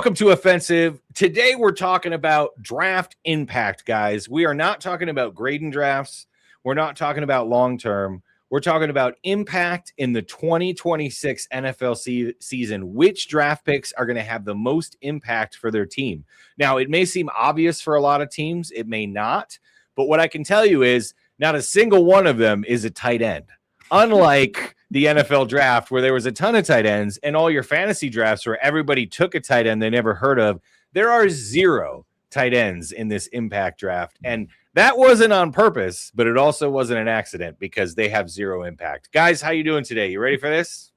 Welcome to Offensive. Today we're talking about draft impact, guys. We are not talking about grading drafts. We're not talking about long-term. We're talking about impact in the 2026 NFL season. Which draft picks are going to have the most impact for their team? Now, it may seem obvious for a lot of teams. It may not. But what I can tell you is not a single one of them is a tight end. Unlike the NFL draft where there was a ton of tight ends and all your fantasy drafts where everybody took a tight end they never heard of, there are 0 tight ends in this impact draft. And that wasn't on purpose, but it also wasn't an accident because they have 0 impact. Guys, how you doing today? You ready for this?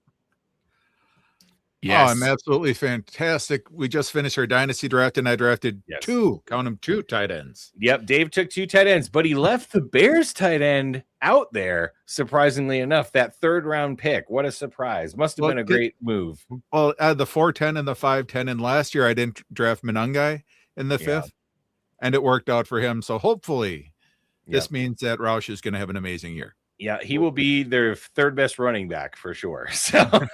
Yes. Oh, I'm absolutely fantastic. We just finished our dynasty draft, and I drafted 2 tight ends. Yep, Dave took 2 tight ends, but he left the Bears tight end out there, surprisingly enough, that 3rd-round pick. What a surprise. Must have been a great move. Well, the 4-10 and the 5-10, and last year I didn't draft Monangai in the 5th, and it worked out for him. So hopefully this means that Roush is going to have an amazing year. Yeah, he will be their 3rd best running back for sure. So...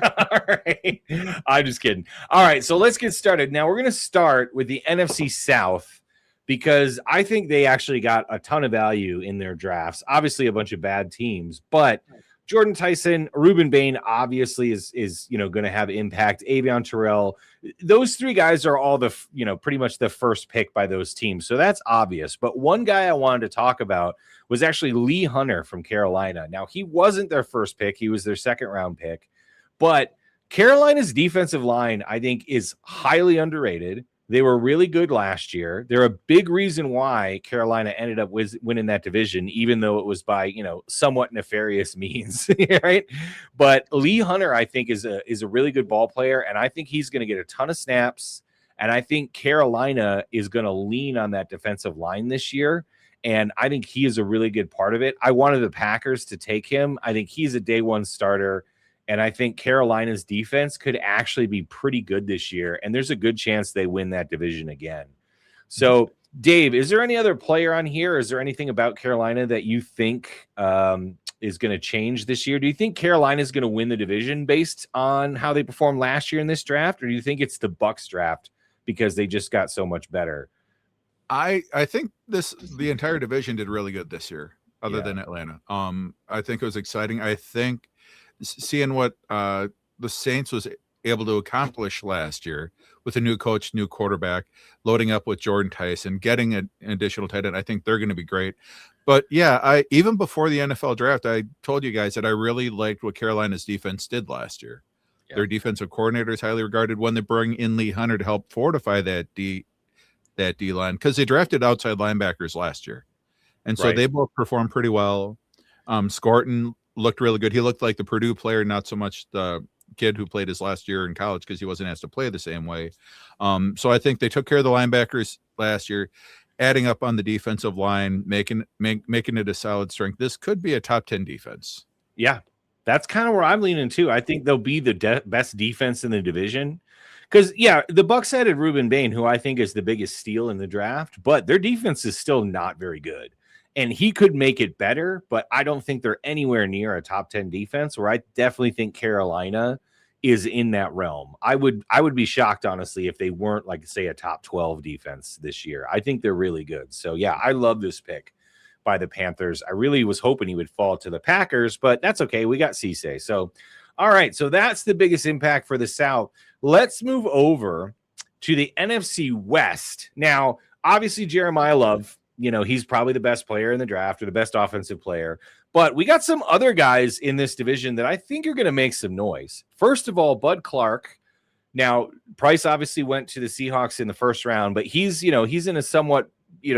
All right. I'm just kidding. All right. So let's get started. Now we're going to start with the NFC South because I think they actually got a ton of value in their drafts. Obviously a bunch of bad teams, but Jordan Tyson, Ruben Bain obviously is going to have impact. Avion Terrell, those 3 guys are all the, pretty much the first pick by those teams. So that's obvious. But one guy I wanted to talk about was actually Lee Hunter from Carolina. Now he wasn't their first pick. He was their 2nd-round pick. But Carolina's defensive line, I think, is highly underrated. They were really good last year. They're a big reason why Carolina ended up winning that division, even though it was by, somewhat nefarious means, right? But Lee Hunter, I think, is a really good ball player, and I think he's going to get a ton of snaps. And I think Carolina is going to lean on that defensive line this year. And I think he is a really good part of it. I wanted the Packers to take him. I think he's a day one starter. And I think Carolina's defense could actually be pretty good this year. And there's a good chance they win that division again. So, Dave, is there any other player on here? Is there anything about Carolina that you think is going to change this year? Do you think Carolina is going to win the division based on how they performed last year in this draft? Or do you think it's the Bucs draft because they just got so much better? I think the entire division did really good this year, other than Atlanta. I think it was exciting. I think seeing what the Saints was able to accomplish last year with a new coach, new quarterback, loading up with Jordan Tyson, getting an additional tight end, I think they're going to be great. But yeah, even before the NFL draft, I told you guys that I really liked what Carolina's defense did last year. Yeah. Their defensive coordinator is highly regarded when they bring in Lee Hunter to help fortify that D line, because they drafted outside linebackers last year. And so they both performed pretty well. Scorton looked really good. He looked like the Purdue player, not so much the kid who played his last year in college because he wasn't asked to play the same way. So I think they took care of the linebackers last year, adding up on the defensive line, making it a solid strength. This could be a top 10 defense. Yeah, that's kind of where I'm leaning too. I think they'll be the best defense in the division. Because, the Bucs added Ruben Bain, who I think is the biggest steal in the draft, but their defense is still not very good. And he could make it better, but I don't think they're anywhere near a top 10 defense, where I definitely think Carolina is in that realm. I would be shocked, honestly, if they weren't, like, say, a top 12 defense this year. I think they're really good. So, I love this pick by the Panthers. I really was hoping he would fall to the Packers, but that's okay. We got Cisse. So, all right. So that's the biggest impact for the South. Let's move over to the NFC West. Now, obviously, Jeremiah Love, he's probably the best player in the draft or the best offensive player. But we got some other guys in this division that I think are going to make some noise. First of all, Bud Clark. Now, Price obviously went to the Seahawks in the 1st round, but he's in a somewhat,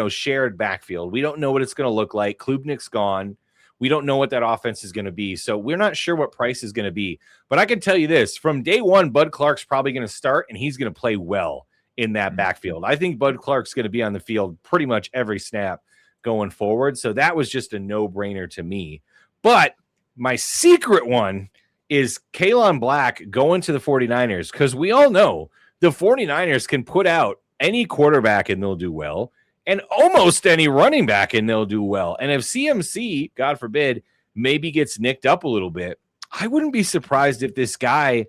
shared backfield. We don't know what it's going to look like. Klubnik's gone. We don't know what that offense is going to be. So we're not sure what Price is going to be. But I can tell you this, from day one, Bud Clark's probably going to start, and he's going to play well in that backfield. I think Bud Clark's going to be on the field pretty much every snap going forward. So that was just a no-brainer to me. But my secret one is Kalen Black going to the 49ers, because we all know the 49ers can put out any quarterback and they'll do well, and almost any running back and they'll do well. And if CMC, God forbid, maybe gets nicked up a little bit, I wouldn't be surprised if this guy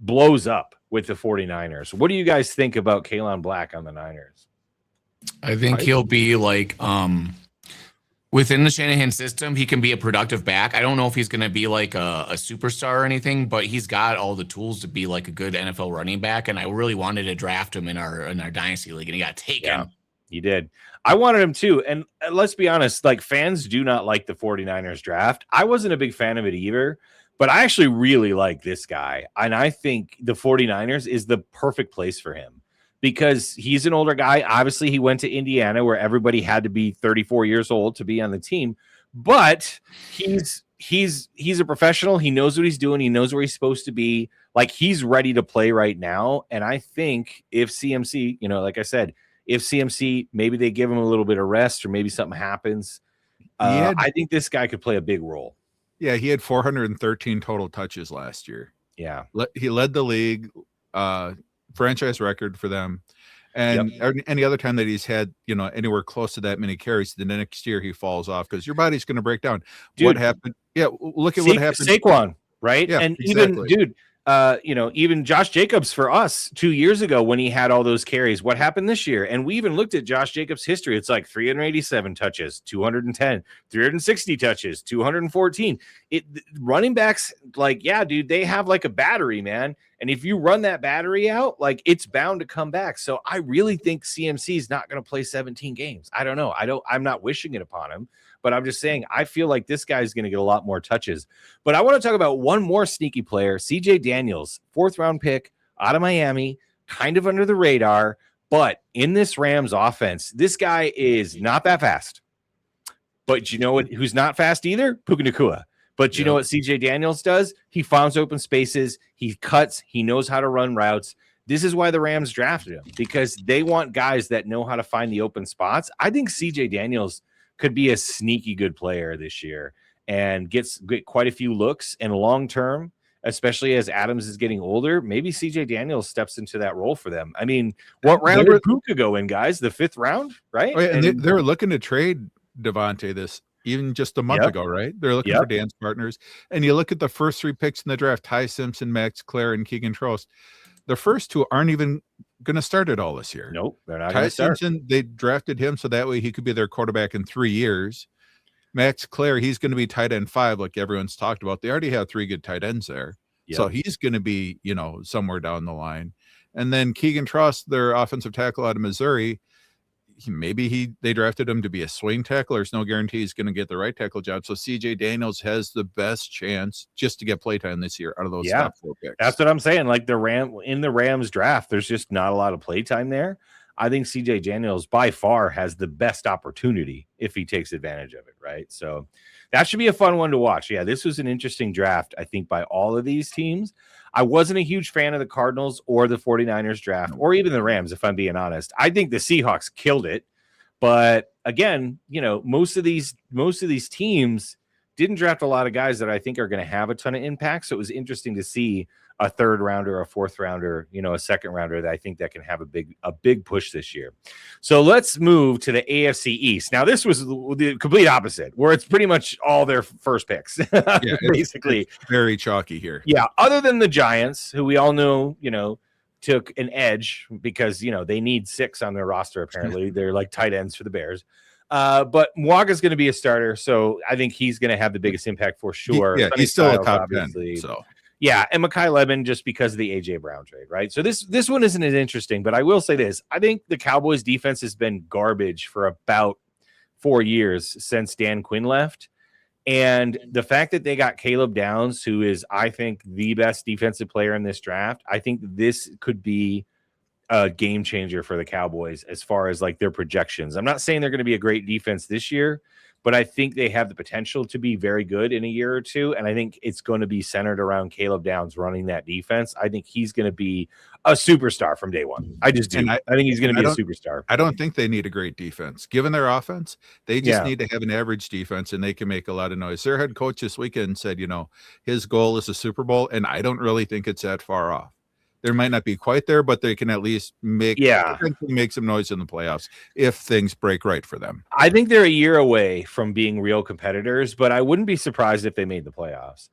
blows up. with the 49ers. What do you guys think about Kalen Black on the Niners? I think he'll be like within the Shanahan system, he can be a productive back. I don't know if he's going to be like a superstar or anything, but he's got all the tools to be like a good NFL running back. And I really wanted to draft him in our dynasty league, and he got taken. Yeah, you did. I wanted him too. And let's be honest, like fans do not like the 49ers draft. I wasn't a big fan of it either, but I actually really like this guy. And I think the 49ers is the perfect place for him because he's an older guy. Obviously, he went to Indiana where everybody had to be 34 years old to be on the team, but he's a professional. He knows what he's doing. He knows where he's supposed to be. Like he's ready to play right now. And I think if CMC, like I said, if CMC, maybe they give him a little bit of rest or maybe something happens. I think this guy could play a big role. Yeah, he had 413 total touches last year. Yeah. He led the league, franchise record for them. And any other time that he's had, anywhere close to that many carries, the next year he falls off because your body's going to break down. Dude, what happened? Yeah, look at what happened. Saquon, right? Yeah, and exactly. Even, dude, even Josh Jacobs for us 2 years ago when he had all those carries, what happened this year? And we even looked at Josh Jacobs' history. It's like 387 touches, 210, 360 touches, 214. Running backs, like, yeah, dude, they have like a battery, man. And if you run that battery out, like it's bound to come back. So I really think CMC is not going to play 17 games. I don't know. I'm not wishing it upon him, but I'm just saying, I feel like this guy's going to get a lot more touches. But I want to talk about one more sneaky player, CJ Daniels, 4th round pick out of Miami, kind of under the radar. But in this Rams offense, this guy is not that fast. But you know what? Who's not fast either? Puka Nacua. But you know what CJ Daniels does? He finds open spaces. He cuts. He knows how to run routes. This is why the Rams drafted him, because they want guys that know how to find the open spots. I think CJ Daniels could be a sneaky good player this year and get quite a few looks. And long term, especially as Adams is getting older, maybe CJ Daniels steps into that role for them. I mean, what round did Puka go in, guys? The 5th round, right? Oh, yeah, and they were looking to trade Devontae even just a month ago, right? They're looking for dance partners. And you look at the first 3 picks in the draft, Ty Simpson, Max Clare, and Keegan Trost. The first 2 aren't even going to start at all this year. Nope, they're not. Ty Simpson, they drafted him so that way he could be their quarterback in 3 years. Max Clare, he's going to be tight end 5, like everyone's talked about. They already have 3 good tight ends there. So he's going to be, somewhere down the line. And then Keegan Trost, their offensive tackle out of Missouri, they drafted him to be a swing tackle. There's no guarantee he's going to get the right tackle job. So CJ Daniels has the best chance just to get playtime this year out of those top 4 picks. That's what I'm saying. Like in the Rams draft, there's just not a lot of playtime there. I think CJ Daniels by far has the best opportunity if he takes advantage of it, right? So that should be a fun one to watch. Yeah, this was an interesting draft, I think, by all of these teams. I wasn't a huge fan of the Cardinals or the 49ers draft, or even the Rams, if I'm being honest. I think the Seahawks killed it. But again, most of these teams didn't draft a lot of guys that I think are going to have a ton of impact. So it was interesting to see a 3rd rounder, a 4th rounder, a 2nd rounder that I think that can have a big push this year. So let's move to the AFC East. Now, this was the complete opposite, where it's pretty much all their first picks. Yeah, basically. It's very chalky here. Yeah, other than the Giants, who we all know, took an edge because, they need 6 on their roster, apparently. They're like tight ends for the Bears. But Mwaga's going to be a starter, so I think he's going to have the biggest impact for sure. He's still a top 10. So. Yeah, and McClellan just because of the A.J. Brown trade, right? So this one isn't as interesting, but I will say this. I think the Cowboys' defense has been garbage for about 4 years since Dan Quinn left. And the fact that they got Caleb Downs, who is, I think, the best defensive player in this draft, I think this could be a game changer for the Cowboys as far as like their projections. I'm not saying they're going to be a great defense this year, but I think they have the potential to be very good in a year or two. And I think it's going to be centered around Caleb Downs running that defense. I think he's going to be a superstar from day one. I just do. I think he's going to be a superstar. I don't think they need a great defense. Given their offense, they just need to have an average defense and they can make a lot of noise. Their head coach this weekend said, his goal is a Super Bowl, and I don't really think it's that far off. There might not be quite there, but they can at least make some noise in the playoffs if things break right for them. I think they're a year away from being real competitors, but I wouldn't be surprised if they made the playoffs.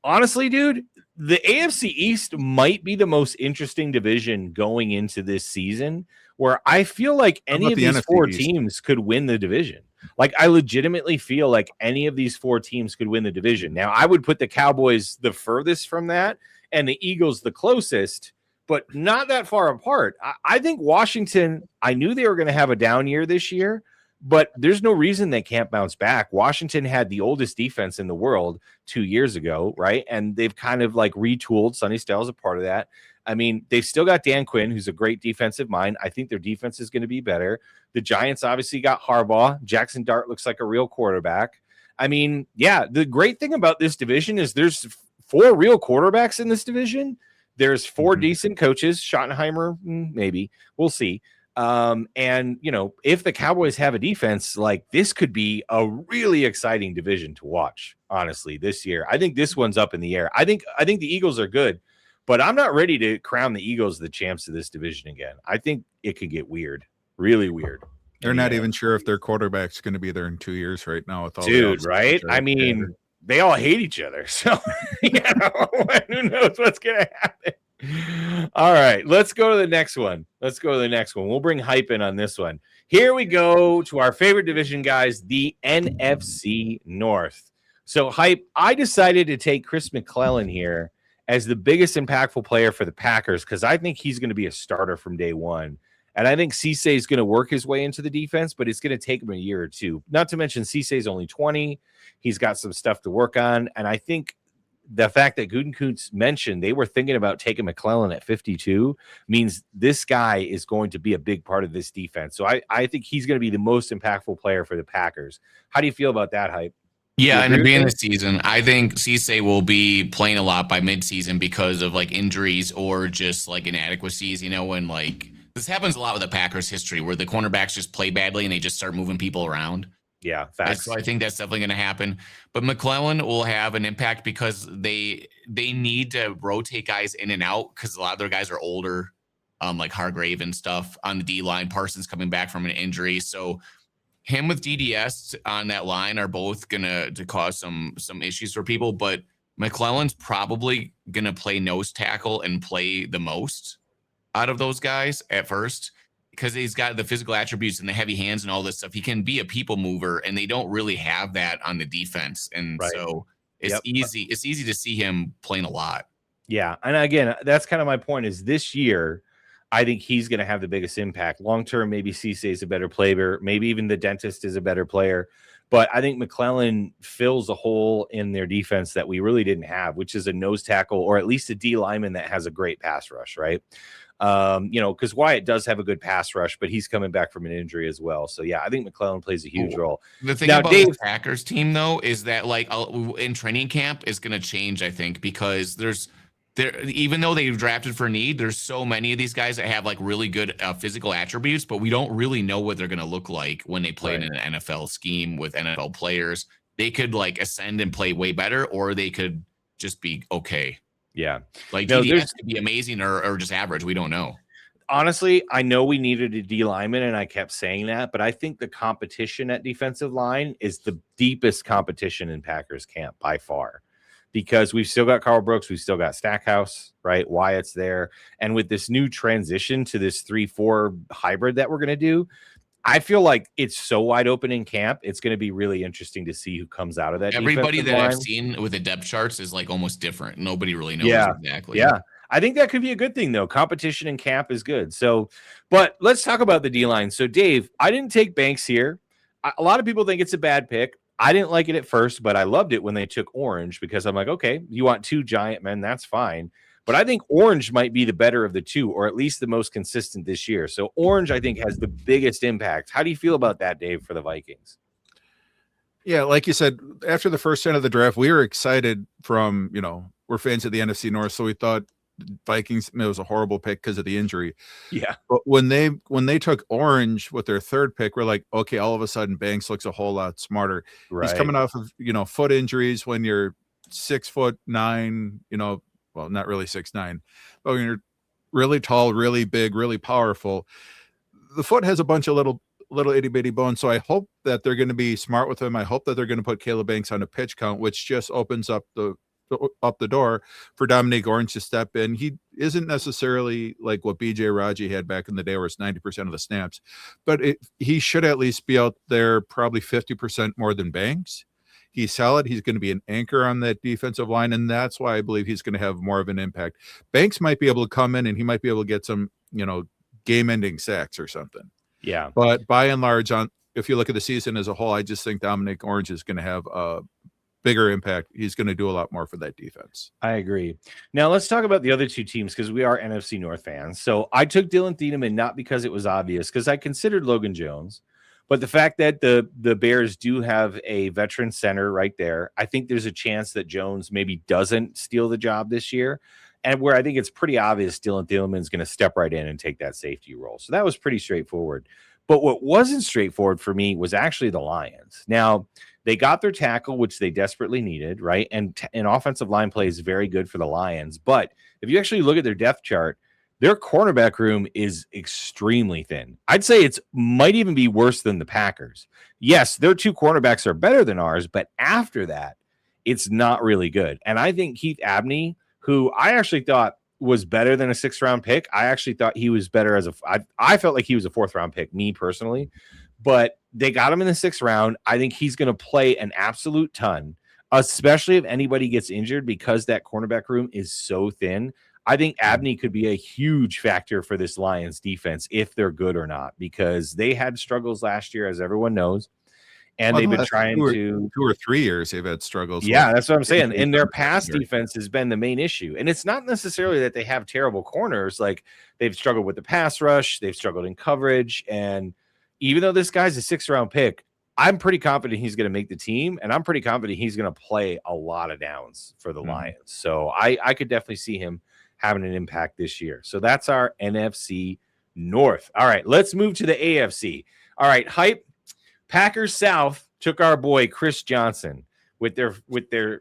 honestly, dude, the AFC East might be the most interesting division going into this season, where I feel like How any about of the these NFC four East? teams could win the division. Like, I legitimately feel like any of these four teams could win the division. Now, I would put the Cowboys the furthest from that and the Eagles the closest, but not that far apart. I think Washington, I knew they were going to have a down year this year, but there's no reason they can't bounce back. Washington had the oldest defense in the world 2 years ago, right? And they've kind of like retooled. Sonny Styles a part of that. I mean, they've still got Dan Quinn, who's a great defensive mind. I think their defense is going to be better. The Giants obviously got Harbaugh. Jackson Dart looks like a real quarterback. I mean, yeah, the great thing about this division is there's 4 real quarterbacks in this division. There's 4 decent coaches. Schottenheimer, maybe. We'll see. And you know, if the Cowboys have a defense, like, this could be a really exciting division to watch, honestly, this year. I think this one's up in the air. I think the Eagles are good, but I'm not ready to crown the Eagles the champs of this division again. I think it could get weird, really weird. They're not even sure if their quarterback's going to be there in 2 years right now with all dude, right? I mean, they all hate each other, so you know, who knows what's gonna happen. All right, let's go to the next one. We'll bring hype in on this one. Here we go to our favorite division, guys, the NFC North. So, hype, I decided to take Chris McClellan here as the biggest impactful player for the Packers because I think he's going to be a starter from day one. And I think Cisse is going to work his way into the defense, but it's going to take him a year or two. Not to mention Cisse is only 20. He's got some stuff to work on. And I think the fact that Gutekunst mentioned they were thinking about taking McClellan at 52 means this guy is going to be a big part of this defense. So I think he's going to be the most impactful player for the Packers. How do you feel about that, hype? Yeah, and at the beginning of the season, I think Cisse will be playing a lot by midseason because of like injuries or just like inadequacies, you know, when like this happens a lot with the Packers history where the cornerbacks just play badly and they just start moving people around. Yeah, facts. So I think that's definitely going to happen. But McClellan will have an impact because they need to rotate guys in and out because a lot of their guys are older, like Hargrave and stuff on the D line. Parsons coming back from an injury, so him with DDS on that line are both gonna cause some issues for people. But McClellan's probably gonna play nose tackle and play the most out of those guys at first, because he's got the physical attributes and the heavy hands and all this stuff. He can be a people mover, and they don't really have that on the defense. And so it's easy. It's easy to see him playing a lot. Yeah. And again, that's kind of my point is this year, I think he's going to have the biggest impact. Long-term, maybe Cisse is a better player. Maybe even the dentist is a better player. But I think McClellan fills a hole in their defense that we really didn't have, which is a nose tackle or at least a D lineman that has a great pass rush, right? You know, because Wyatt does have a good pass rush, but he's coming back from an injury as well. So yeah, I think McClellan plays a huge role. The thing about the Packers team though is that like in training camp is going to change, I think, because even though they drafted for need, there's so many of these guys that have like really good physical attributes, but we don't really know what they're going to look like when they play in an NFL scheme with NFL players. They could like ascend and play way better, or they could just be okay. Yeah. Like DDS could be amazing or just average. We don't know. Honestly, I know we needed a D lineman, and I kept saying that, but I think the competition at defensive line is the deepest competition in Packers camp by far, because we've still got Carl Brooks, we've still got Stackhouse, right? Wyatt's there. And with this new transition to this 3-4 hybrid that we're going to do, I feel like it's so wide open in camp. It's going to be really interesting to see who comes out of that. Everybody that I've seen with the depth charts is like almost different. Nobody really knows exactly. Yeah. I think that could be a good thing, though. Competition in camp is good. So, but let's talk about the D-line. So, Dave, I didn't take Banks here. A lot of people think it's a bad pick. I didn't like it at first, but I loved it when they took Orange because I'm like, okay, you want 2 giant men, that's fine. But I think Orange might be the better of the 2, or at least the most consistent this year. So Orange, I think, has the biggest impact. How do you feel about that, Dave, for the Vikings? Yeah, like you said, after the first round of the draft, we were excited from, you know, we're fans of the NFC North, so we thought Vikings, it was a horrible pick because of the injury. Yeah. But when they took Orange with their 3rd pick, we're like, okay, all of a sudden Banks looks a whole lot smarter. Right. He's coming off of, you know, foot injuries when you're 6'9", you know, well, not really 6'9", but when you're really tall, really big, really powerful, the foot has a bunch of little itty bitty bones. So I hope that they're going to be smart with him. I hope that they're going to put Caleb Banks on a pitch count, which just opens up the up the door for Dominique Orange to step in. He isn't necessarily like what BJ Raji had back in the day, where it's 90% of the snaps, but he should at least be out there probably 50% more than Banks. He's solid. He's going to be an anchor on that defensive line, and that's why I believe he's going to have more of an impact. Banks might be able to come in and he might be able to get some, game-ending sacks or something. Yeah. But by and large, if you look at the season as a whole, I just think Dominic Orange is going to have a bigger impact. He's going to do a lot more for that defense. I agree. Now let's talk about the other two teams, because we are NFC North fans. So I took Dylan Thieneman not because it was obvious, because I considered Logan Jones, but the fact that the Bears do have a veteran center right there, I think there's a chance that Jones maybe doesn't steal the job this year. And where I think it's pretty obvious Dylan Thielman is going to step right in and take that safety role. So that was pretty straightforward. But what wasn't straightforward for me was actually the Lions. Now, they got their tackle, which they desperately needed, right? And offensive line play is very good for the Lions. But if you actually look at their depth chart, their cornerback room is extremely thin. I'd say it's might even be worse than the Packers. Yes, their two cornerbacks are better than ours, but after that, it's not really good. And I think Keith Abney, who I actually thought was better than a 6th-round pick. I actually thought he was better I felt like he was a 4th-round pick, me personally. But they got him in the 6th round. I think he's going to play an absolute ton, especially if anybody gets injured, because that cornerback room is so thin. I think Abney could be a huge factor for this Lions defense if they're good or not, because they had struggles last year, as everyone knows. And they've been trying 2 or 3 years they've had struggles. Yeah, that's what I'm saying. And their pass defense has been the main issue. And it's not necessarily that they have terrible corners. Like, they've struggled with the pass rush. They've struggled in coverage. And even though this guy's a 6th-round pick, I'm pretty confident he's going to make the team. And I'm pretty confident he's going to play a lot of downs for the Lions. So I could definitely see him having an impact this year. So that's our NFC North. All right, let's move to the AFC. All right, hype. Packers South took our boy Chris Johnson with their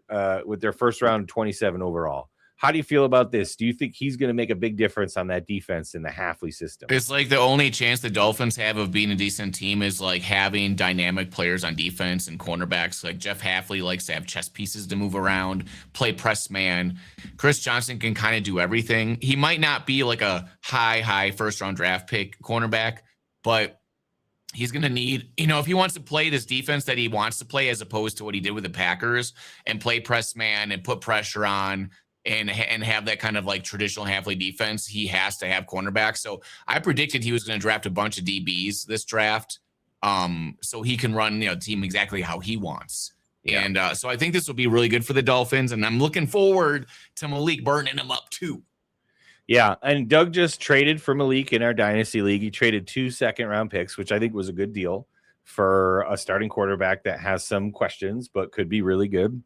1st round 27 overall. How do you feel about this? Do you think he's going to make a big difference on that defense in the Hafley system? It's like the only chance the Dolphins have of being a decent team is like having dynamic players on defense and cornerbacks. Like Jeff Hafley likes to have chess pieces to move around, play press man. Chris Johnson can kind of do everything. He might not be like a high 1st-round draft pick cornerback, but he's going to need, if he wants to play this defense that he wants to play, as opposed to what he did with the Packers and play press man and put pressure on and have that kind of like traditional Hafley defense, he has to have cornerbacks. So I predicted he was going to draft a bunch of DBs this draft, so he can run the team exactly how he wants. Yeah. And so I think this will be really good for the Dolphins, and I'm looking forward to Malik burning him up too. Yeah, and Doug just traded for Malik in our Dynasty League. He traded 2 2nd-round picks, which I think was a good deal for a starting quarterback that has some questions, but could be really good.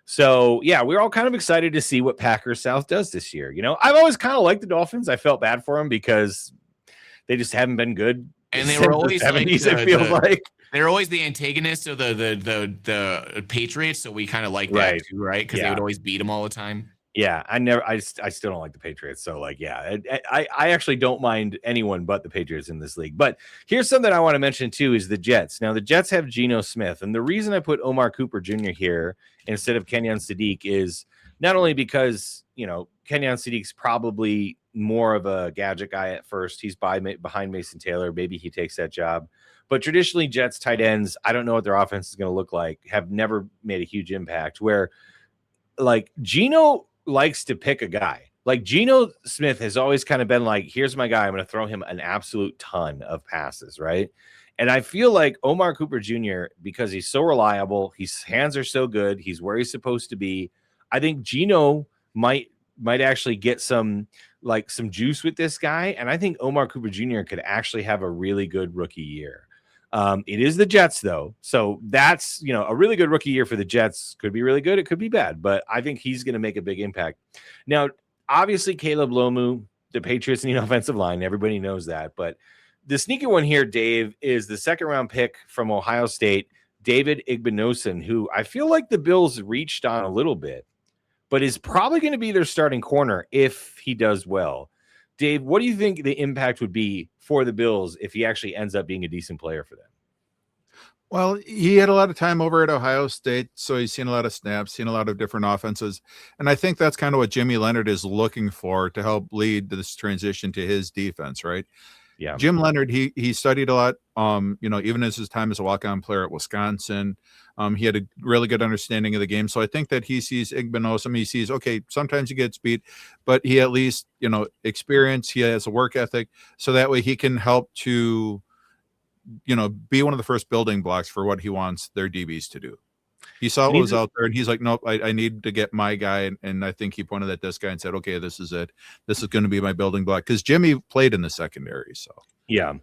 So, yeah, we're all kind of excited to see what Packers South does this year. I've always kind of liked the Dolphins. I felt bad for them because they just haven't been good. And they were always the 70s, it feels like. They're always the antagonists of the Patriots, so we kind of like that too, right? Because they would always beat them all the time. Yeah, I still don't like the Patriots. So, like, yeah, I actually don't mind anyone but the Patriots in this league. But here's something I want to mention, too, is the Jets. Now, the Jets have Geno Smith. And the reason I put Omar Cooper Jr. here instead of Kenyon Sadiq is not only because, Kenyon Sadiq's probably more of a gadget guy at first. He's behind Mason Taylor. Maybe he takes that job. But traditionally, Jets tight ends, I don't know what their offense is going to look like, have never made a huge impact. Where, like, Geno likes to pick a guy. Like, Geno Smith has always kind of been like, here's my guy. I'm going to throw him an absolute ton of passes, right? And I feel like Omar Cooper Jr., because he's so reliable, his hands are so good, he's where he's supposed to be. I think Geno might actually get some juice with this guy. And I think Omar Cooper Jr. could actually have a really good rookie year. It is the Jets, though. So that's, a really good rookie year for the Jets. Could be really good. It could be bad, but I think he's going to make a big impact. Now, obviously, Caleb Lomu, the Patriots need offensive line. Everybody knows that. But the sneaky one here, Dave, is the 2nd-round pick from Ohio State, David Igbinosun, who I feel like the Bills reached on a little bit, but is probably going to be their starting corner if he does well. Dave, what do you think the impact would be for the Bills if he actually ends up being a decent player for them? Well, he had a lot of time over at Ohio State, so he's seen a lot of snaps, seen a lot of different offenses. And I think that's kind of what Jimmy Leonard is looking for to help lead this transition to his defense, right? Yeah. Jim Leonard, he studied a lot, even as his time as a walk-on player at Wisconsin. He had a really good understanding of the game. So I think that he sees Igbenosum. He sees, okay, sometimes he gets beat, but he at least, experience. He has a work ethic. So that way he can help to, be one of the first building blocks for what he wants their DBs to do. He saw what was out there, and he's like, nope, I need to get my guy. And I think he pointed at this guy and said, okay, this is it. This is going to be my building block. Because Jimmy played in the secondary. So, yeah.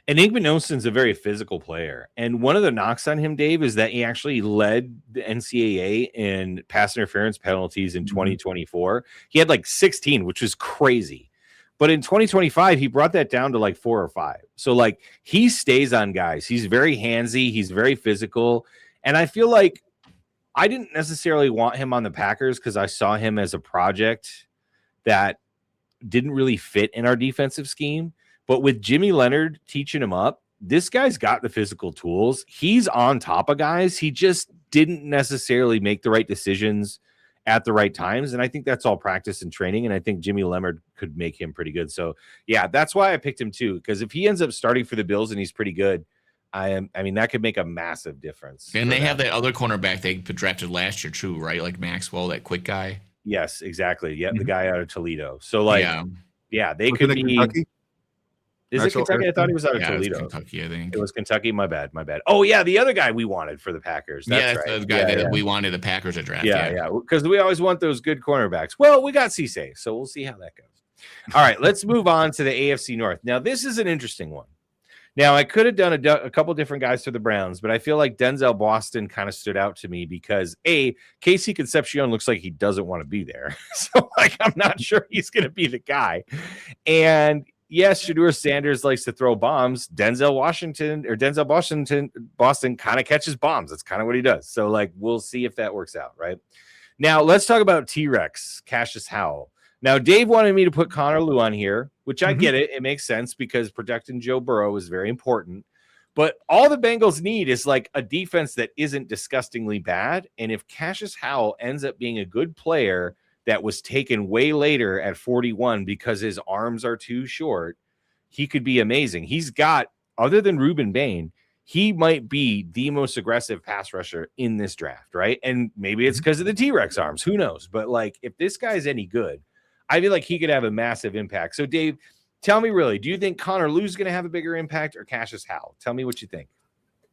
And Igbenosum's a very physical player. And one of the knocks on him, Dave, is that he actually led the NCAA in pass interference penalties in 2024. He had like 16, which was crazy. But in 2025, he brought that down to like 4 or 5. So like he stays on guys. He's very handsy. He's very physical. And I feel like I didn't necessarily want him on the Packers because I saw him as a project that didn't really fit in our defensive scheme. But with Jimmy Leonard teaching him up, this guy's got the physical tools. He's on top of guys. He just didn't necessarily make the right decisions at the right times. And I think that's all practice and training. And I think Jimmy Leonard could make him pretty good. So, yeah, that's why I picked him too. Because if he ends up starting for the Bills and he's pretty good, I mean, that could make a massive difference. And they have that other cornerback they drafted last year too, right? Like Maxwell, that quick guy. Yes, exactly. Yeah, the guy out of Toledo. So, like, yeah they could be. Kentucky? Is it Kentucky? I thought he was out of Toledo. It was Kentucky, I think. It was Kentucky. My bad. Oh, yeah, the other guy we wanted for the Packers. That's right. The guy that we wanted the Packers to draft. Yeah. Because we always want those good cornerbacks. Well, we got Cisse, so we'll see how that goes. All right, let's move on to the AFC North. Now, this is an interesting one. Now, I could have done a couple different guys for the Browns, but I feel like Denzel Boston kind of stood out to me because, Casey Concepcion looks like he doesn't want to be there. So, like, I'm not sure he's going to be the guy. And yes, Shedeur Sanders likes to throw bombs. Denzel Boston kind of catches bombs. That's kind of what he does. So, like, we'll see if that works out, right? Now, let's talk about T-Rex, Cassius Howell. Now, Dave wanted me to put Connor Lew on here, which I get it. It makes sense because protecting Joe Burrow is very important. But all the Bengals need is like a defense that isn't disgustingly bad. And if Cassius Howell ends up being a good player that was taken way later at 41 because his arms are too short, he could be amazing. He's got, other than Ruben Bain, he might be the most aggressive pass rusher in this draft, right? And maybe it's because of the T-Rex arms. Who knows? But, like, if this guy's any good, I feel like he could have a massive impact. So, Dave, tell me really, do you think Connor Lew's going to have a bigger impact or Cassius Howell? Tell me what you think.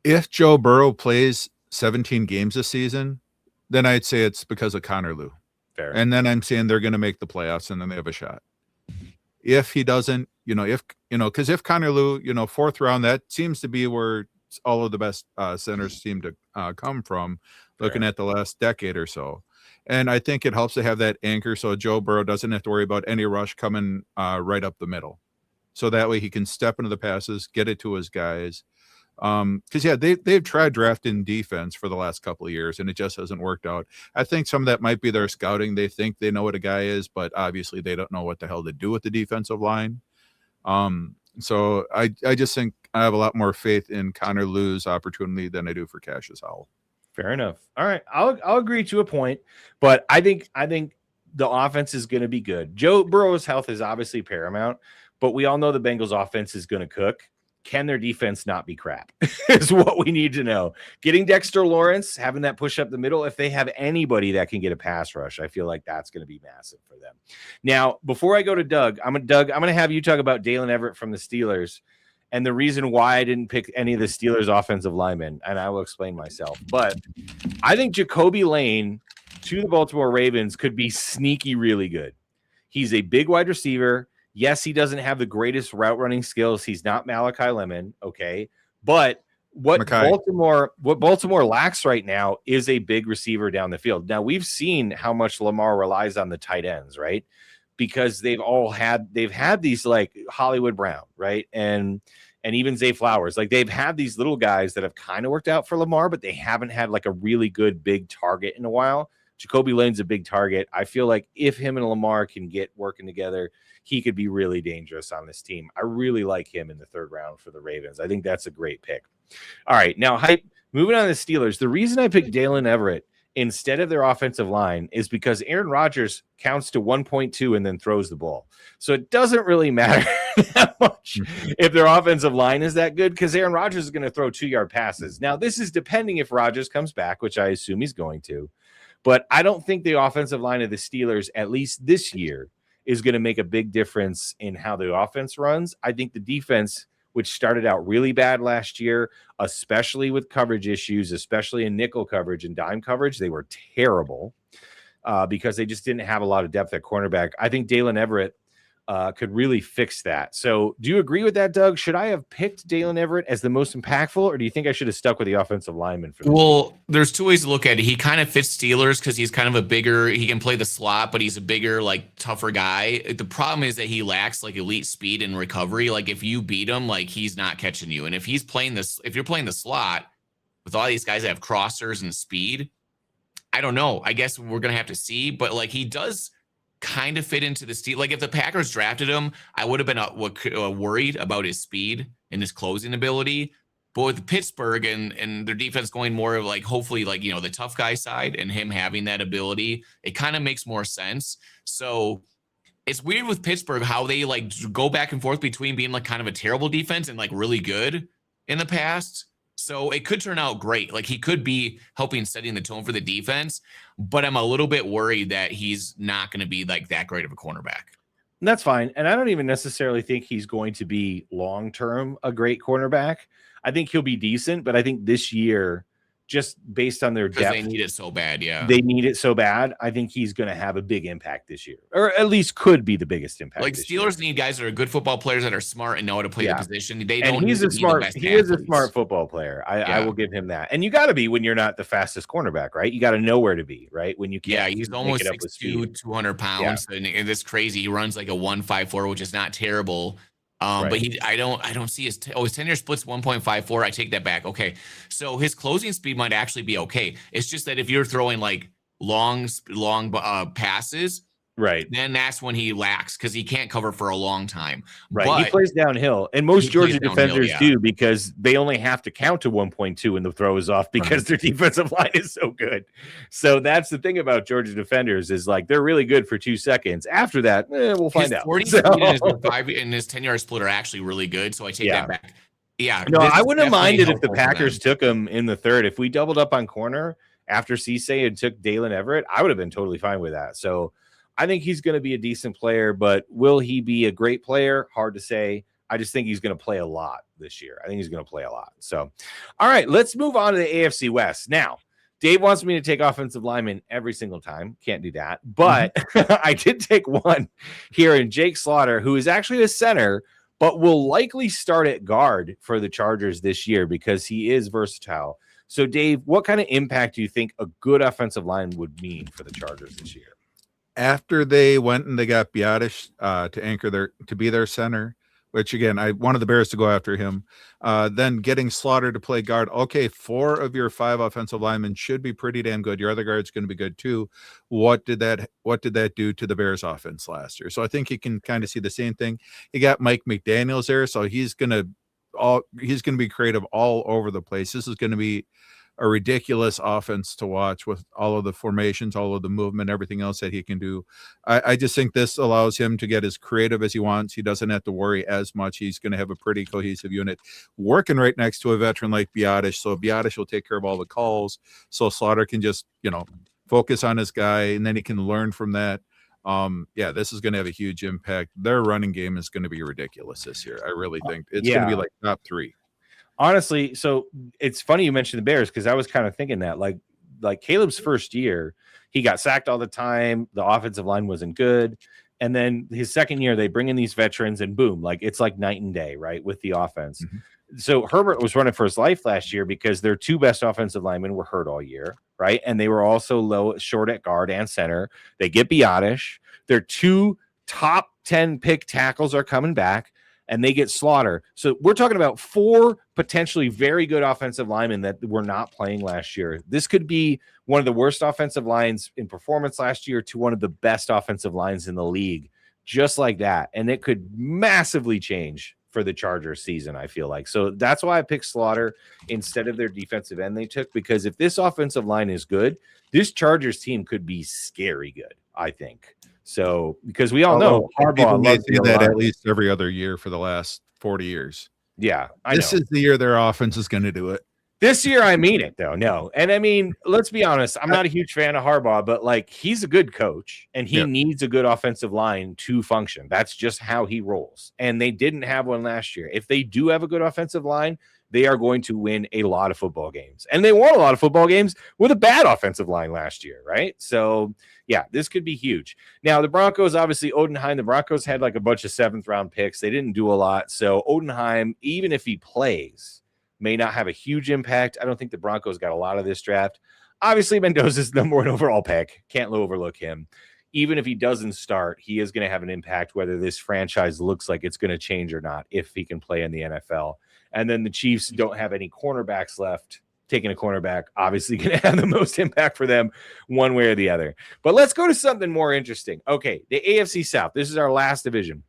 If Joe Burrow plays 17 games this season, then I'd say it's because of Connor Lew. Fair. And then I'm saying they're going to make the playoffs and then they have a shot. If he doesn't, because if Connor Lew, fourth round, that seems to be where all of the best centers seem to come from, looking at the last decade or so. And I think it helps to have that anchor so Joe Burrow doesn't have to worry about any rush coming right up the middle. So that way he can step into the passes, get it to his guys. Because, they've tried drafting defense for the last couple of years, and it just hasn't worked out. I think some of that might be their scouting. They think they know what a guy is, but obviously they don't know what the hell to do with the defensive line. So I just think I have a lot more faith in Connor Lew's opportunity than I do for Cassius Howell. Fair enough. All right. I'll agree to a point, but I think the offense is going to be good. Joe Burrow's health is obviously paramount, but we all know the Bengals offense is going to cook. Can their defense not be crap is what we need to know. Getting Dexter Lawrence, having that push up the middle, if they have anybody that can get a pass rush, I feel like that's going to be massive for them. Now, before I go to Doug, I'm going to have you talk about Dalen Everett from the Steelers and the reason why I didn't pick any of the Steelers offensive linemen, and I will explain myself. But I think Jacoby Lane to the Baltimore Ravens could be sneaky really good. He's a big wide receiver. Yes, he doesn't have the greatest route running skills. He's not Malachi Lemon, okay? But what Baltimore lacks right now is a big receiver down the field. Now, we've seen how much Lamar relies on the tight ends, right? Because they've had these like Hollywood Brown, right? And even Zay Flowers. Like they've had these little guys that have kind of worked out for Lamar, but they haven't had like a really good big target in a while. Jacoby Lane's a big target. I feel like if him and Lamar can get working together, he could be really dangerous on this team. I really like him in the third round for the Ravens. I think that's a great pick. All right. Now, Hype, Moving on to the Steelers, the reason I picked Dalen Everett instead of their offensive line is because Aaron Rodgers counts to 1.2 and then throws the ball. So it doesn't really matter that much if their offensive line is that good, because Aaron Rodgers is going to throw 2-yard passes. Now, this is depending if Rodgers comes back, which I assume he's going to. But I don't think the offensive line of the Steelers, at least this year, is going to make a big difference in how the offense runs. I think the defense, which started out really bad last year, especially with coverage issues, especially in nickel coverage and dime coverage, they were terrible because they just didn't have a lot of depth at cornerback. I think Dalen Everett could really fix that. So do you agree with that, Doug? Should I have picked Dalen Everett as the most impactful, or do you think I should have stuck with the offensive lineman for this? Well, there's two ways to look at it. He kind of fits Steelers because he's kind of a bigger, he can play the slot, but he's a bigger, like tougher guy. The problem is that he lacks like elite speed and recovery. Like if you beat him, like he's not catching you. And if he's playing this, if you're playing the slot with all these guys that have crossers and speed, I don't know. I guess we're going to have to see, but like he does kind of fit into the Steelers. Like if the Packers drafted him, I would have been worried about his speed and his closing ability. But with Pittsburgh and their defense going more of like, hopefully like, the tough guy side and him having that ability, it kind of makes more sense. So it's weird with Pittsburgh how they like go back and forth between being like kind of a terrible defense and like really good in the past. So it could turn out great. Like he could be helping setting the tone for the defense, but I'm a little bit worried that he's not going to be like that great of a cornerback. And that's fine. And I don't even necessarily think he's going to be long-term a great cornerback. I think he'll be decent, but I think this year, just based on their depth, they need it so bad. Yeah, they need it so bad. I think he's going to have a big impact this year, or at least could be the biggest impact. Like Steelers need guys that are good football players that are smart and know how to play the position. They don't. And he's need a to smart. be the best He is a athletes. smart football player. I will give him that. And you got to be when you're not the fastest cornerback, right? You got to know where to be, right? When you can't. Yeah, he's almost 6'2", 200 pounds, and it's crazy. He runs like a 1.54, which is not terrible. But I don't see his 10-year split's 1.54. I take that back. Okay. So his closing speed might actually be okay. It's just that if you're throwing like long passes, right, then that's when he lacks because he can't cover for a long time. Right. But he plays downhill. And most Georgia defenders do because they only have to count to 1.2 when the throw is off because their defensive line is so good. So that's the thing about Georgia defenders is like they're really good for 2 seconds. After that, we'll find out. 40 and his 10-yard split are actually really good. So I take that back. Yeah. No, I wouldn't have minded if the Packers took him in the third. If we doubled up on corner after Cisse and took Dalen Everett, I would have been totally fine with that. So I think he's going to be a decent player, but will he be a great player? Hard to say. I just think he's going to play a lot this year. I think he's going to play a lot. So, all right, let's move on to the AFC West. Now, Dave wants me to take offensive linemen every single time. Can't do that. But I did take one here in Jake Slaughter, who is actually a center, but will likely start at guard for the Chargers this year because he is versatile. So, Dave, what kind of impact do you think a good offensive line would mean for the Chargers this year? After they went and they got Biotish to be their center, which again, I wanted the Bears to go after him. Then getting Slaughter to play guard. Okay, 4 of your 5 offensive linemen should be pretty damn good. Your other guard's going to be good too. What did that do to the Bears offense last year? So I think you can kind of see the same thing. You got Mike McDaniels there, so he's going to be creative all over the place. This is going to be a ridiculous offense to watch with all of the formations, all of the movement, everything else that he can do. I just think this allows him to get as creative as he wants. He doesn't have to worry as much. He's going to have a pretty cohesive unit working right next to a veteran like Biotish. So Biotish will take care of all the calls. So Slaughter can just, focus on his guy, and then he can learn from that. This is going to have a huge impact. Their running game is going to be ridiculous this year. I really think it's going to be like top 3. Honestly, so it's funny you mentioned the Bears because I was kind of thinking that like Caleb's first year, he got sacked all the time. The offensive line wasn't good. And then his second year, they bring in these veterans and boom, like it's like night and day, right, with the offense. Mm-hmm. So Herbert was running for his life last year because their 2 best offensive linemen were hurt all year, right? And they were also short at guard and center. They get Biotish. Their 2 top 10 pick tackles are coming back. And they get Slaughter. So we're talking about 4 potentially very good offensive linemen that were not playing last year. This could be one of the worst offensive lines in performance last year to one of the best offensive lines in the league, just like that. And it could massively change for the Chargers season, I feel like. So that's why I picked Slaughter instead of their defensive end they took, because if this offensive line is good, this Chargers team could be scary good, I think. So because we all know people may loves say that at least every other year for the last 40 years. Yeah, this is the year their offense is going to do it. This year, I mean it, though. No. And I mean, let's be honest. I'm not a huge fan of Harbaugh, but like he's a good coach and he needs a good offensive line to function. That's just how he rolls. And they didn't have one last year. If they do have a good offensive line, they are going to win a lot of football games. And they won a lot of football games with a bad offensive line last year, right? So, yeah, this could be huge. Now, the Broncos, obviously, Odenheim, the Broncos had like a bunch of 7th-round picks. They didn't do a lot. So, Odenheim, even if he plays, may not have a huge impact. I don't think the Broncos got a lot of this draft. Obviously, Mendoza's the number 1 overall pick. Can't overlook him. Even if he doesn't start, he is going to have an impact whether this franchise looks like it's going to change or not if he can play in the NFL. And then the Chiefs don't have any cornerbacks left. Taking a cornerback, obviously going to have the most impact for them one way or the other. But let's go to something more interesting. Okay, the AFC South. This is our last division.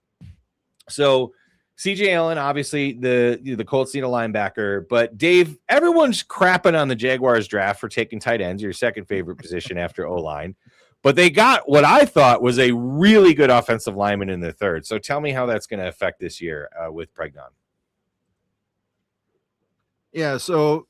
So CJ Allen, obviously the Colts need a linebacker, but Dave, everyone's crapping on the Jaguars draft for taking tight ends, your second favorite position after O-line, but they got what I thought was a really good offensive lineman in the third. So tell me how that's going to affect this year with Pregnon. Yeah, so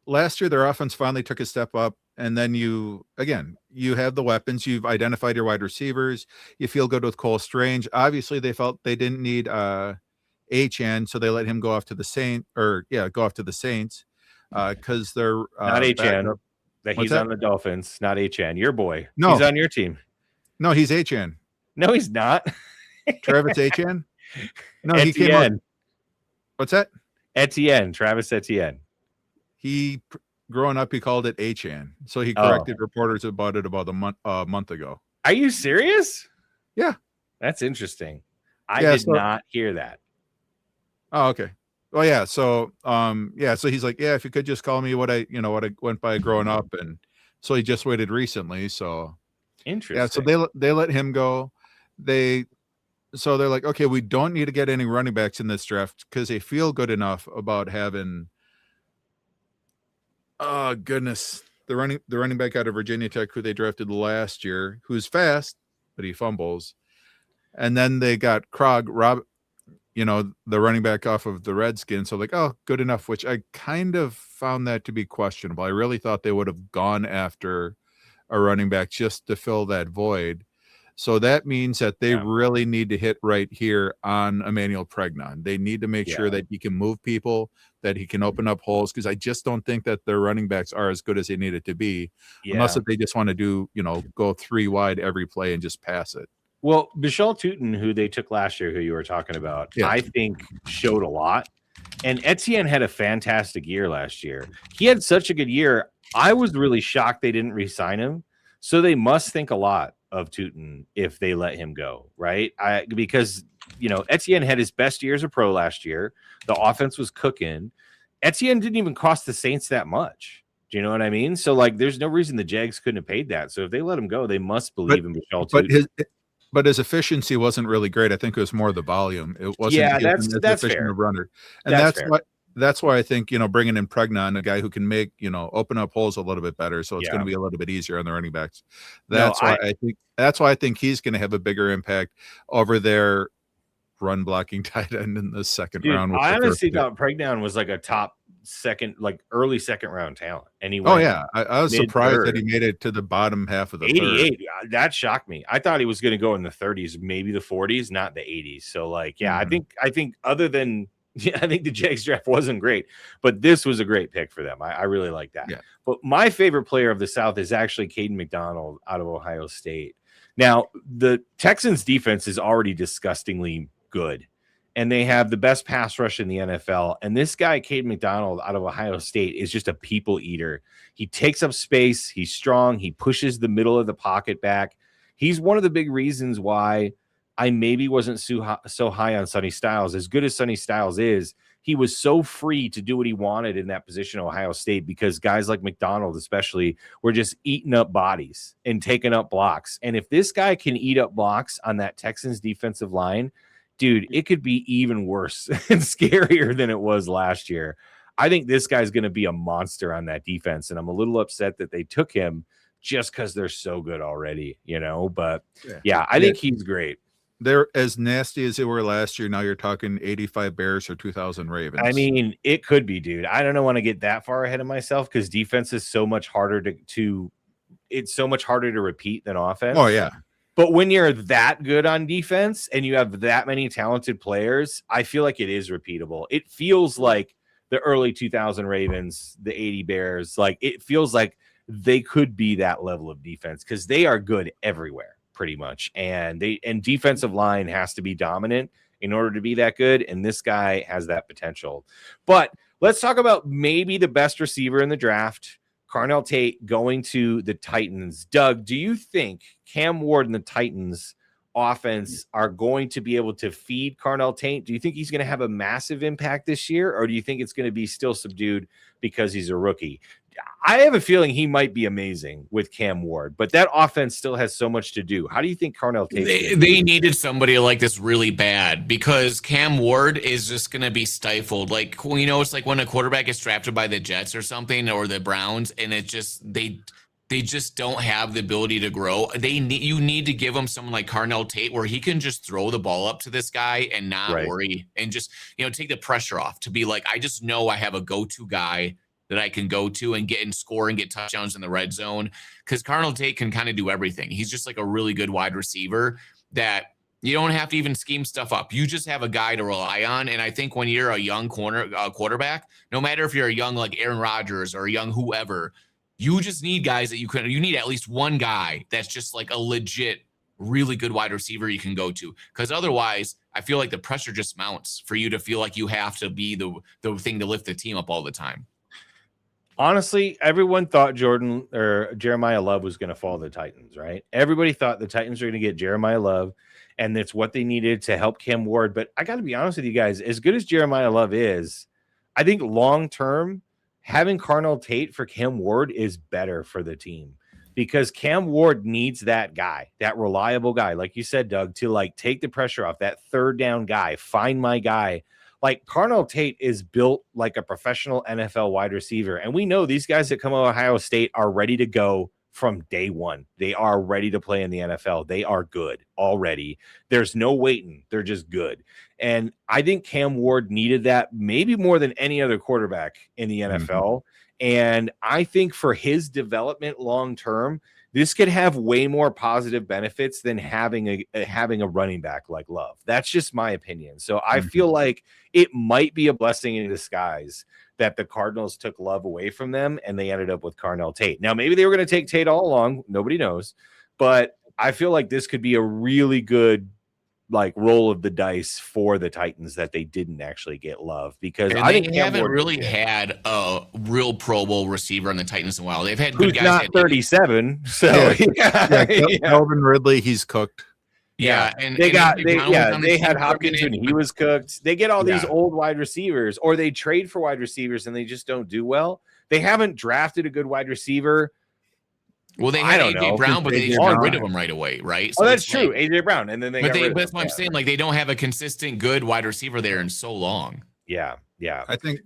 last year their offense finally took a step up. And then you have the weapons. You've identified your wide receivers. You feel good with Cole Strange. Obviously, they felt they didn't need HN, so they let him go off to the Saints. Because they're not HN. He's on the Dolphins. Not HN. Your boy. No, he's on your team. No, he's HN. No, he's not. Travis HN. No, Etienne. He came out. What's that? Etienne. Travis Etienne. Growing up, he called it HN, so he corrected reporters about it about a month ago. Are you serious? Yeah, that's interesting. I did not hear that. Oh, okay. Well, yeah. So, So he's like, if you could just call me what I went by growing up, and so he just waited recently. So interesting. Yeah. So they let him go. They're like, okay, we don't need to get any running backs in this draft because they feel good enough about having. Oh goodness, the running back out of Virginia Tech who they drafted last year, who's fast, but he fumbles. And then they got Krog, the running back off of the Redskins. So like, oh, good enough, which I kind of found that to be questionable. I really thought they would have gone after a running back just to fill that void. So that means that they really need to hit right here on Emmanuel Pregnon. They need to make sure that he can move people, that he can open up holes, because I just don't think that their running backs are as good as they need it to be, unless if they just want to do, go 3 wide every play and just pass it. Well, Bichelle Tootin, who they took last year, who you were talking about, I think showed a lot. And Etienne had a fantastic year last year. He had such a good year. I was really shocked they didn't re-sign him. So they must think a lot of Tootin if they let him go, right? Because Etienne had his best year as a pro last year. The offense was cooking. Etienne didn't even cost the Saints that much. Do you know what I mean? So like, there's no reason the Jags couldn't have paid that. So if they let him go, they must believe in Bichelle Tootin. But his efficiency wasn't really great. I think it was more the volume. It wasn't. Yeah, that's fair. A runner, and that's why I think bringing in Pregnon, a guy who can make open up holes a little bit better, so it's going to be a little bit easier on the running backs. That's why I think he's going to have a bigger impact over their run blocking tight end in the second round. I honestly thought Pregnon was like a top early second round talent. And he I was surprised that he made it to the bottom half of the 88. That shocked me. I thought he was going to go in the 30s, maybe the 40s, not the 80s. So I think other than I think the Jags draft wasn't great, but this was a great pick for them. I really like that. Yeah. But my favorite player of the South is actually Caden McDonald out of Ohio State. Now, the Texans defense is already disgustingly good, and they have the best pass rush in the NFL. And this guy, Caden McDonald out of Ohio State, is just a people eater. He takes up space. He's strong. He pushes the middle of the pocket back. He's one of the big reasons why I maybe wasn't so high on Sonny Styles. As good as Sonny Styles is, he was so free to do what he wanted in that position at Ohio State because guys like McDonald especially were just eating up bodies and taking up blocks. And if this guy can eat up blocks on that Texans defensive line, dude, it could be even worse and scarier than it was last year. I think this guy's going to be a monster on that defense, and I'm a little upset that they took him just because they're so good already, But yeah, I think he's great. They're as nasty as they were last year. Now you're talking 85 Bears or 2,000 Ravens. I mean, it could be, dude. I don't want to get that far ahead of myself because defense is so much harder to it's so much harder to repeat than offense. Oh, yeah. But when you're that good on defense and you have that many talented players, I feel like it is repeatable. It feels like the early 2000 Ravens, the 80 Bears, like it feels like they could be that level of defense because they are good everywhere pretty much. And defensive line has to be dominant in order to be that good. And this guy has that potential. But let's talk about maybe the best receiver in the draft, Carnell Tate, going to the Titans. Doug, do you think Cam Ward and the Titans offense are going to be able to feed Carnell Tate? Do you think he's going to have a massive impact this year, or do you think it's going to be still subdued because he's a rookie? I have a feeling he might be amazing with Cam Ward, but that offense still has so much to do. How do you think Carnell Tate? They needed somebody like this really bad because Cam Ward is just going to be stifled. Like, it's like when a quarterback is drafted by the Jets or something or the Browns, and it just they just don't have the ability to grow. You need to give him someone like Carnell Tate where he can just throw the ball up to this guy and not worry and just take the pressure off. To be like, I just know I have a go-to guy that I can go to and get and score and get touchdowns in the red zone. Because Carnell Tate can kind of do everything. He's just like a really good wide receiver that you don't have to even scheme stuff up. You just have a guy to rely on. And I think when you're a young quarterback, no matter if you're a young like Aaron Rodgers or a young whoever, you just need guys that you need at least one guy that's just like a legit, really good wide receiver you can go to. Because otherwise, I feel like the pressure just mounts for you to feel like you have to be the thing to lift the team up all the time. Honestly, everyone thought Jeremiah Love was going to fall to the Titans, right? Everybody thought the Titans were going to get Jeremiah Love, and that's what they needed to help Cam Ward. But I got to be honest with you guys, as good as Jeremiah Love is, I think long-term, having Carnell Tate for Cam Ward is better for the team because Cam Ward needs that guy, that reliable guy, like you said, Doug, to like take the pressure off, that third down guy, find my guy. Like Carnell Tate is built like a professional NFL wide receiver. And we know these guys that come out of Ohio State are ready to go from day one. They are ready to play in the NFL. They are good already. There's no waiting. They're just good. And I think Cam Ward needed that maybe more than any other quarterback in the NFL. Mm-hmm. And I think for his development long-term, this could have way more positive benefits than having a running back like Love. That's just my opinion. So I feel like it might be a blessing in disguise that the Cardinals took Love away from them and they ended up with Carnell Tate. Now, maybe they were going to take Tate all along. Nobody knows. But I feel like this could be a really good like roll of the dice for the Titans that they didn't actually get Love because I think they haven't really had a real Pro Bowl receiver on the Titans in a while. They've had good guys. Not 37, so Calvin Ridley, he's cooked. Yeah, and they had Hopkins when he was cooked. They get all these old wide receivers, or they trade for wide receivers and they just don't do well. They haven't drafted a good wide receiver. Well, they had AJ Brown, but they just got rid of him right away, right? So that's true, AJ Brown, and then that's what I'm saying. Like they don't have a consistent good wide receiver there in so long. Yeah. I think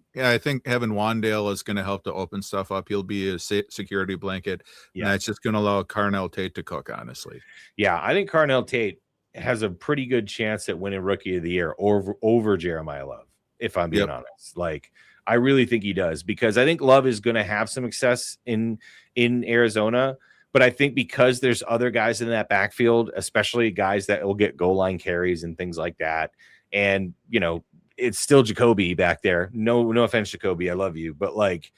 having Wandale is going to help to open stuff up. He'll be a security blanket, and that's just going to allow Carnell Tate to cook. Honestly, I think Carnell Tate has a pretty good chance at winning Rookie of the Year over Jeremiah Love. If I'm being honest, like I really think he does because I think Love is going to have some success in Arizona. But I think because there's other guys in that backfield, especially guys that will get goal line carries and things like that. And, it's still Jacoby back there. No offense, Jacoby. I love you. But like,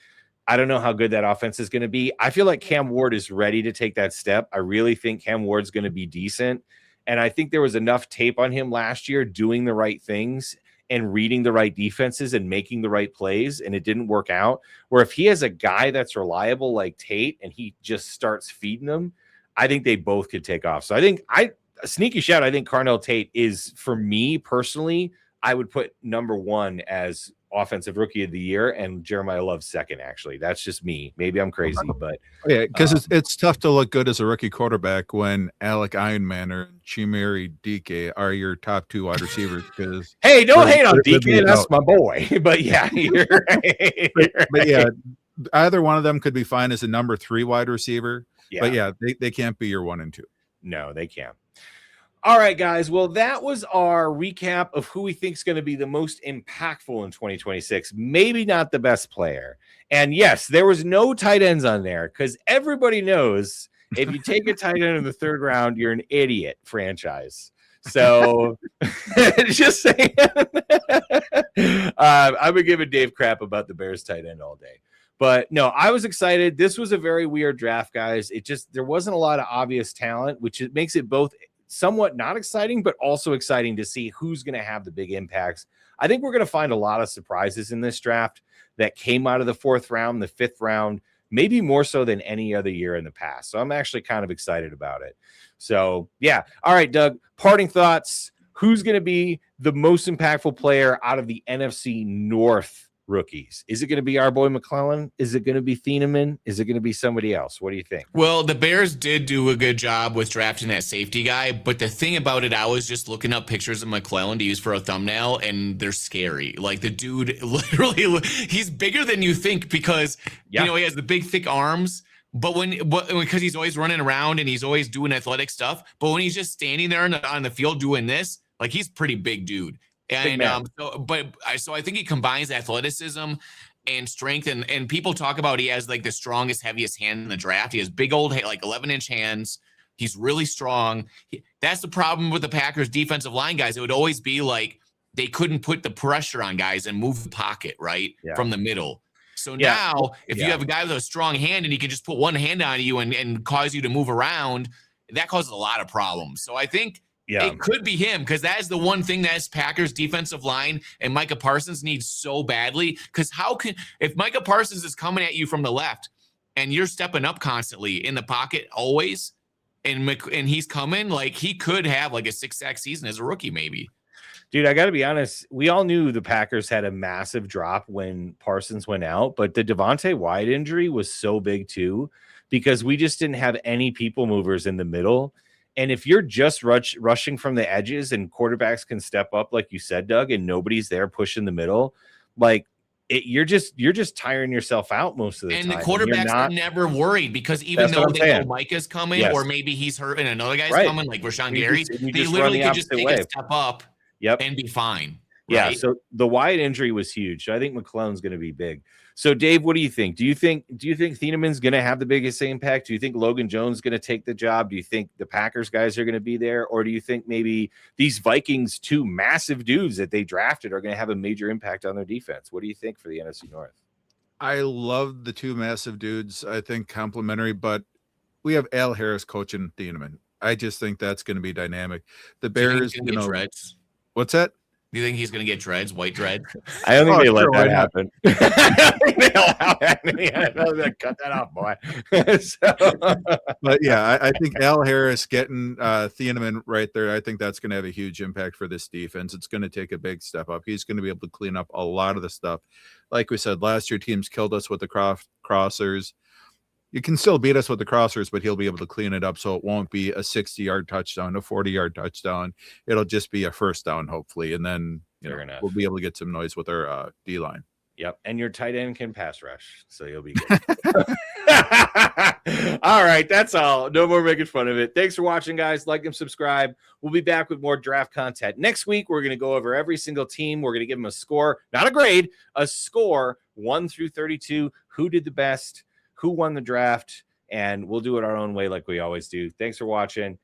I don't know how good that offense is going to be. I feel like Cam Ward is ready to take that step. I really think Cam Ward's going to be decent. And I think there was enough tape on him last year doing the right things and reading the right defenses and making the right plays, and it didn't work out. Where if he has a guy that's reliable like Tate and he just starts feeding them, I think they both could take off. So I think a sneaky shout. I think Carnell Tate is, for me personally, I would put number one as offensive rookie of the year, and Jeremiah Love's second. Actually, that's just me. Maybe I'm crazy, but yeah, because it's tough to look good as a rookie quarterback when Alec Ironman or Chimeri DK are your top 2 wide receivers. Because hey, don't hate on DK. That's my boy. But yeah, you're right. But yeah, either one of them could be fine as a number 3 wide receiver. Yeah. But yeah, they can't be your 1 and 2. No, they can't. All right, guys. Well, that was our recap of who we think is going to be the most impactful in 2026. Maybe not the best player. And yes, there was no tight ends on there because everybody knows if you take a tight end in the 3rd round, you're an idiot franchise. So just saying, I would give a Dave crap about the Bears tight end all day. But no, I was excited. This was a very weird draft, guys. There wasn't a lot of obvious talent, which makes it both somewhat not exciting, but also exciting to see who's going to have the big impacts. I think we're going to find a lot of surprises in this draft that came out of the 4th round, the 5th round, maybe more so than any other year in the past. So I'm actually kind of excited about it. So yeah. All right, Doug, parting thoughts. Who's going to be the most impactful player out of the NFC North rookies? Is it going to be our boy McClellan? Is it going to be Thieneman? Is it going to be somebody else? What do you think? Well, the Bears did do a good job with drafting that safety guy, but the thing about it, I was just looking up pictures of McClellan to use for a thumbnail, and they're scary. Like, the dude literally, he's bigger than you think because, you know, he has the big, thick arms. But because he's always running around and he's always doing athletic stuff, but when he's just standing there on the field doing this, like, he's pretty big dude. And so I think he combines athleticism and strength, and people talk about he has like the strongest, heaviest hand in the draft. He has big old, like 11-inch hands. He's really strong. That's the problem with the Packers defensive line guys. It would always be like they couldn't put the pressure on guys and move the pocket from the middle. So now if you have a guy with a strong hand and he can just put one hand on you and cause you to move around, that causes a lot of problems. So I think it could be him, because that is the one thing that Packers defensive line and Micah Parsons needs so badly. Because if Micah Parsons is coming at you from the left and you're stepping up constantly in the pocket always, and he's coming, like, he could have like a 6-sack season as a rookie, maybe. Dude, I got to be honest. We all knew the Packers had a massive drop when Parsons went out, but the Devontae Wyatt injury was so big too, because we just didn't have any people movers in the middle. And if you're just rushing from the edges and quarterbacks can step up, like you said, Doug, and nobody's there pushing the middle, like you're just tiring yourself out most of the time. And the quarterbacks are never worried, because even though they know Micah's coming, or maybe he's hurt and another guy's coming, like Rashawn Gary, they literally could just take a step up and be fine. Yeah, right? So the Wyatt injury was huge. So I think McClellan's going to be big. So Dave, what do you think? Do you think Thieneman's going to have the biggest impact? Do you think Logan Jones is going to take the job? Do you think the Packers guys are going to be there? Or do you think maybe these Vikings, 2 massive dudes that they drafted, are going to have a major impact on their defense? What do you think for the NFC North? I love the 2 massive dudes. I think complimentary, but we have Al Harris coaching Thieneman. I just think that's going to be dynamic. The Bears, dreads? What's that? Do you think he's going to get dreads, white dreads? I don't think they let that happen. They cut that off, boy. But yeah, I think Al Harris getting Thieneman right there, I think that's going to have a huge impact for this defense. It's going to take a big step up. He's going to be able to clean up a lot of the stuff. Like we said, last year teams killed us with the crossers. You can still beat us with the crossers, but he'll be able to clean it up so it won't be a 60-yard touchdown, a 40-yard touchdown. It'll just be a first down, hopefully, and then we'll be able to get some noise with our D-line. Yep, and your tight end can pass rush, so you'll be good. All right, that's all. No more making fun of it. Thanks for watching, guys. Like and subscribe. We'll be back with more draft content. Next week, we're going to go over every single team. We're going to give them a score, not a grade, a score, 1 through 32. Who did the best? Who won the draft? And we'll do it our own way like we always do. Thanks for watching.